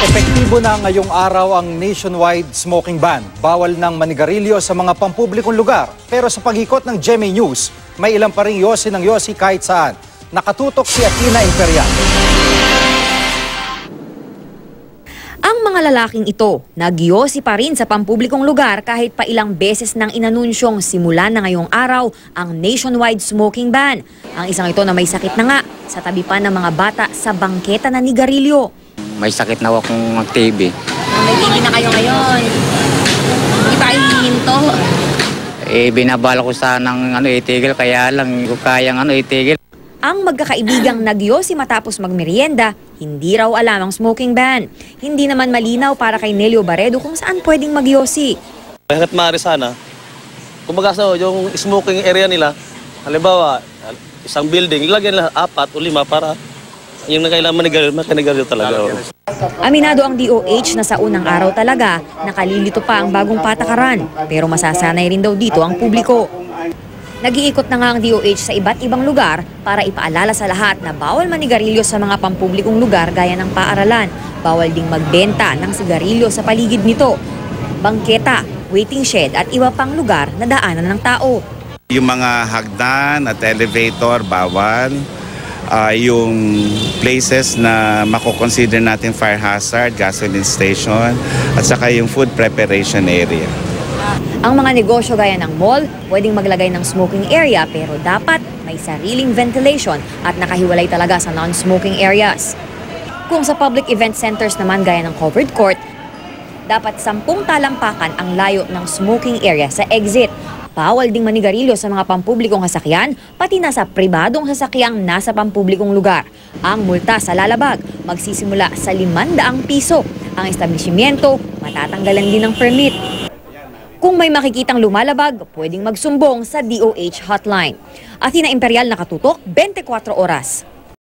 Epektibo na ngayong araw ang nationwide smoking ban. Bawal ng manigarilyo sa mga pampublikong lugar. Pero sa pag-ikot ng GMA News, may ilang pa ring yosi ng yosi kahit saan. Nakatutok si Athena Imperial. Ang mga lalaking ito, nagyosi pa rin sa pampublikong lugar kahit pa ilang beses nang inanunsyong simula na ngayong araw ang nationwide smoking ban. Ang isang ito na may sakit na nga, sa tabi pa ng mga bata sa bangketa na nigarilyo. May sakit na akong mag-TB. May TB na kayo ngayon. Hindi tayo hihinto. Binabala ko sanang itigil, kaya lang hindi ko kayang itigil. Ang magkakaibigang nagyosi matapos magmerienda, hindi raw alam ang smoking ban. Hindi naman malinaw para kay Nelio Barredo kung saan pwedeng magyosi. Hanggat maaari sana, kumbaga yung smoking area nila, halimbawa, isang building, ilagyan nila 4 o 5 para yung nakailangan manigarilyo talaga. Aminado ang DOH na sa unang araw talaga, nakalilito pa ang bagong patakaran. Pero masasanay rin daw dito ang publiko. Nag-iikot na nga ang DOH sa iba't ibang lugar para ipaalala sa lahat na bawal manigarilyo sa mga pampublikong lugar gaya ng paaralan. Bawal ding magbenta ng sigarilyo sa paligid nito. Bangketa, waiting shed at iba pang lugar na daanan ng tao. Yung mga hagdan at elevator, bawal. Yung places na mako-consider natin fire hazard, gasoline station, at saka yung food preparation area. Ang mga negosyo gaya ng mall, pwedeng maglagay ng smoking area pero dapat may sariling ventilation at nakahiwalay talaga sa non-smoking areas. Kung sa public event centers naman gaya ng covered court, dapat 10 talampakan ang layo ng smoking area sa exit. Bawal ding manigarilyo sa mga pampublikong sasakyan, pati na sa pribadong sasakyang nasa pampublikong lugar. Ang multa sa lalabag magsisimula sa 500 piso. Ang establishmento matatanggalan din ng permit. Kung may makikitang lumalabag, pwedeng magsumbong sa DOH hotline. Athena Imperial, nakatutok, 24 oras.